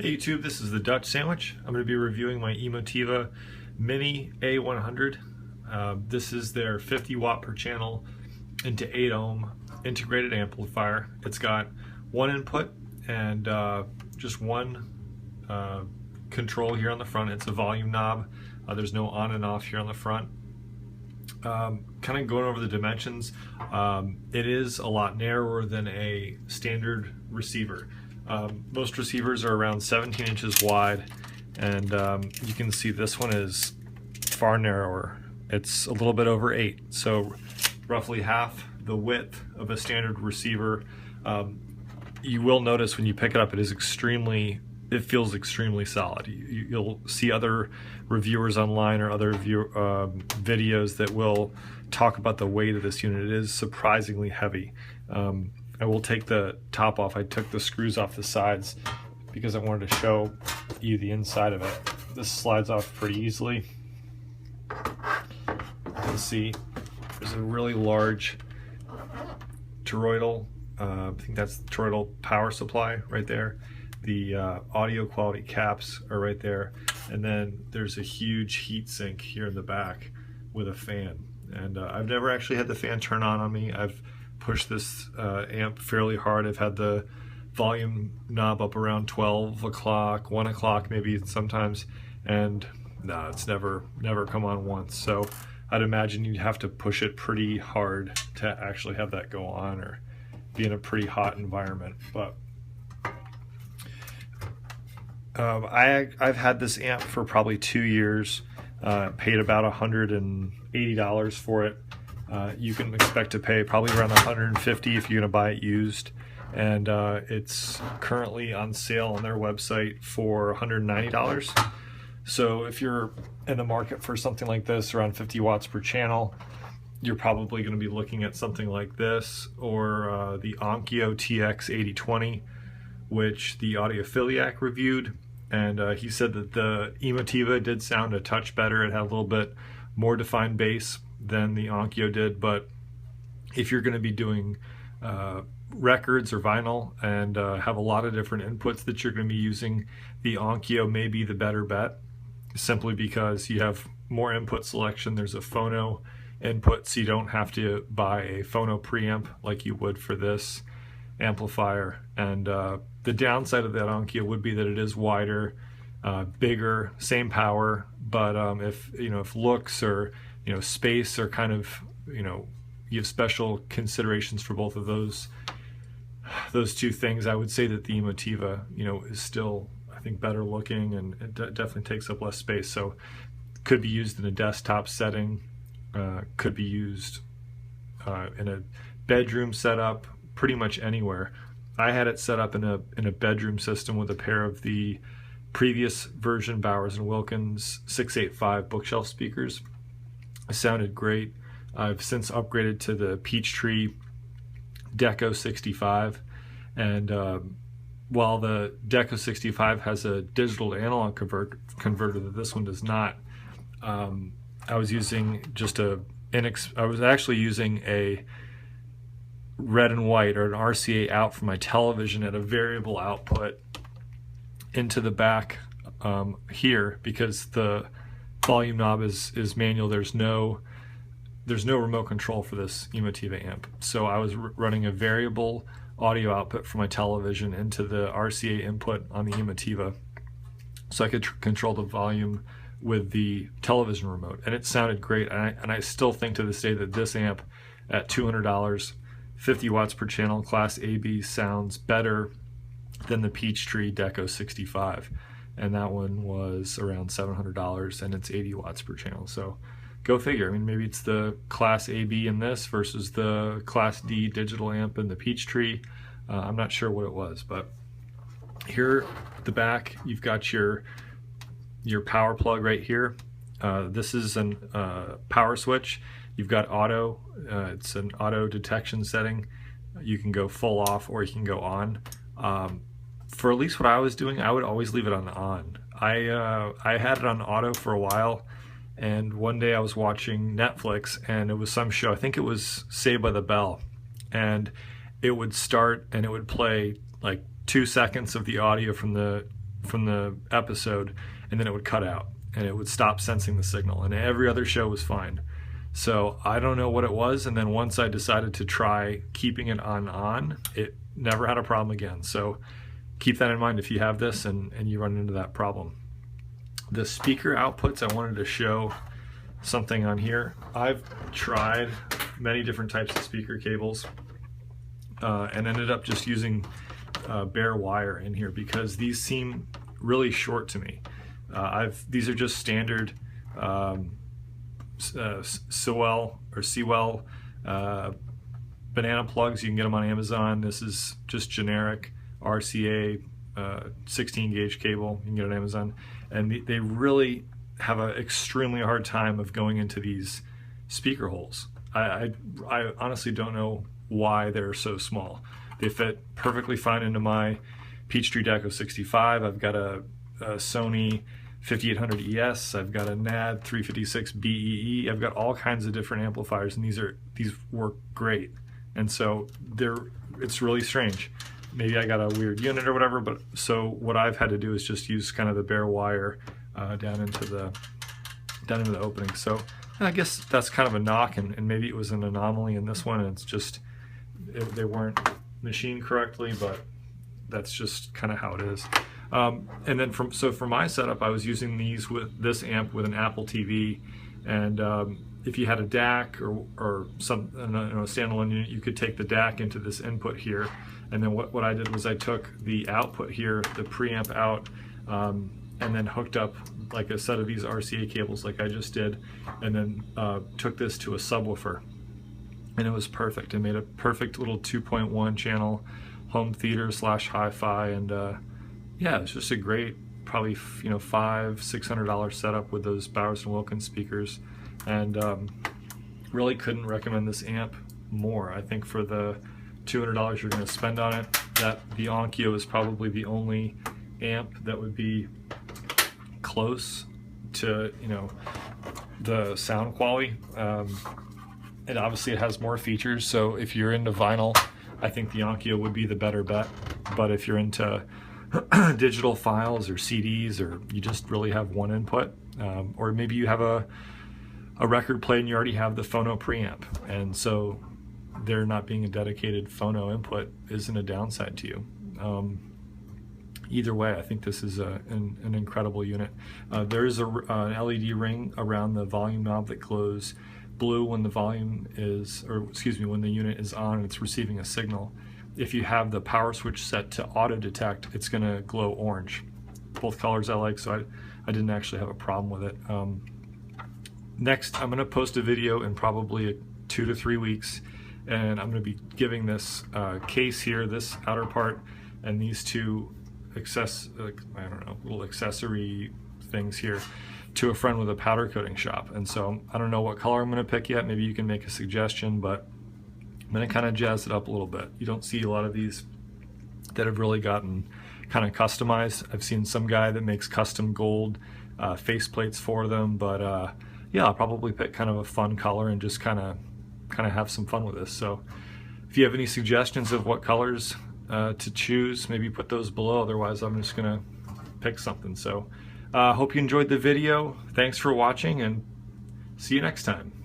Hey YouTube, this is the Dutch Sandwich. I'm going to be reviewing my Emotiva Mini A-100. This is their 50 watt per channel into 8 ohm integrated amplifier. It's got one input and just one control here on the front. It's a volume knob. There's no on and off here on the front. Kind of going over the dimensions, it is a lot narrower than a standard receiver. Most receivers are around 17 inches wide, and you can see this one is far narrower. It's a little bit over 8, so roughly half the width of a standard receiver. You will notice when you pick it up, it feels extremely solid. You'll see other reviewers online or other videos that will talk about the weight of this unit. It is surprisingly heavy. I will take the top off. I took the screws off the sides because I wanted to show you the inside of it. This slides off pretty easily. You can see there's a really large toroidal, I think that's the toroidal power supply right there. The audio quality caps are right there, and then there's a huge heat sink here in the back with a fan. And I've never actually had the fan turn on me. I've pushed this amp fairly hard. I've had the volume knob up around 12 o'clock, 1 o'clock maybe sometimes, and no, it's never come on once. So I'd imagine you'd have to push it pretty hard to actually have that go on, or be in a pretty hot environment. But I've had this amp for probably 2 years, paid about $180 for it. You can expect to pay probably around $150 if you're going to buy it used, and it's currently on sale on their website for $190. So if you're in the market for something like this, around 50 watts per channel, you're probably going to be looking at something like this, or the Onkyo TX8020, which the Audiophiliac reviewed, and he said that the Emotiva did sound a touch better. It had a little bit more defined bass than the Onkyo did, but if you're going to be doing records or vinyl and have a lot of different inputs that you're going to be using, the Onkyo may be the better bet, simply because you have more input selection. There's a phono input, so you don't have to buy a phono preamp like you would for this amplifier. And the downside of that Onkyo would be that it is wider, bigger, same power, but if looks or space are kind of, you have special considerations for both of those two things. I would say that the Emotiva, is still, I think, better looking, and it definitely takes up less space. So could be used in a desktop setting, could be used in a bedroom setup, pretty much anywhere. I had it set up in a bedroom system with a pair of the previous version Bowers & Wilkins 685 bookshelf speakers. It sounded great. I've since upgraded to the Peachtree Deco 65, and while the Deco 65 has a digital to analog converter that this one does not, I was using I was actually using a red and white, or an RCA out from my television at a variable output into the back here, because the volume knob is manual. There's no remote control for this Emotiva amp. So I was running a variable audio output from my television into the RCA input on the Emotiva, so I could control the volume with the television remote, and it sounded great. And I still think to this day that this amp at $200, 50 watts per channel, class AB, sounds better than the Peachtree Deco 65, and that one was around $700, and it's 80 watts per channel. So go figure. I mean, maybe it's the class AB in this versus the class D digital amp in the Peachtree. I'm not sure what it was, but here at the back, you've got your power plug right here. This is an power switch. You've got auto. It's an auto detection setting. You can go full off, or you can go on. For at least what I was doing, I would always leave it on. I had it on auto for a while, and one day I was watching Netflix, and it was some show. I think it was Saved by the Bell, and it would start and it would play like 2 seconds of the audio from the episode, and then it would cut out and it would stop sensing the signal, and every other show was fine. So I don't know what it was, and then once I decided to try keeping it on, it never had a problem again. So keep that in mind if you have this and you run into that problem. The speaker outputs, I wanted to show something on here. I've tried many different types of speaker cables and ended up just using bare wire in here because these seem really short to me. These are just standard Sewell banana plugs. You can get them on Amazon. This is just generic RCA 16 gauge cable. You can get it on Amazon, and they really have an extremely hard time of going into these speaker holes. I honestly don't know why they're so small. They fit perfectly fine into my Peachtree Deco 65. I've got a Sony 5800 ES. I've got a NAD 356 BEE. I've got all kinds of different amplifiers, and these work great. And so it's really strange. Maybe I got a weird unit or whatever, but so what I've had to do is just use kind of the bare wire down into the opening. So I guess that's kind of a knock, and maybe it was an anomaly in this one, and it's just they weren't machined correctly, but that's just kind of how it is. And then for my setup, I was using this amp with an Apple TV, and if you had a DAC or some standalone unit, you could take the DAC into this input here, and then what I did was I took the output here, the preamp out, and then hooked up like a set of these RCA cables like I just did, and then took this to a subwoofer, and it was perfect. It made a perfect little 2.1 channel home theater / hi-fi, and yeah, it's just a great, probably $500–600 setup with those Bowers & Wilkins speakers, and really couldn't recommend this amp more. I think for the $200 you're going to spend on it, the Onkyo is probably the only amp that would be close to the sound quality. And obviously it has more features, so if you're into vinyl, I think the Onkyo would be the better bet. But if you're into digital files or CDs, or you just really have one input, or maybe you have a record player and you already have the phono preamp, and so there not being a dedicated phono input isn't a downside to you. Either way, I think this is an incredible unit. There is an LED ring around the volume knob that glows blue when the volume is, when the unit is on and it's receiving a signal. If you have the power switch set to auto detect, it's going to glow orange. Both colors I like, so I didn't actually have a problem with it. Next, I'm going to post a video in probably 2 to 3 weeks, and I'm going to be giving this case here, this outer part, and these two little accessory things here to a friend with a powder coating shop. And so I don't know what color I'm going to pick yet. Maybe you can make a suggestion, but I'm going to kind of jazz it up a little bit. You don't see a lot of these that have really gotten kind of customized. I've seen some guy that makes custom gold face plates for them, but yeah, I'll probably pick kind of a fun color and just kind of have some fun with this. So if you have any suggestions of what colors to choose, maybe put those below. Otherwise, I'm just gonna pick something. So hope you enjoyed the video. Thanks for watching, and see you next time.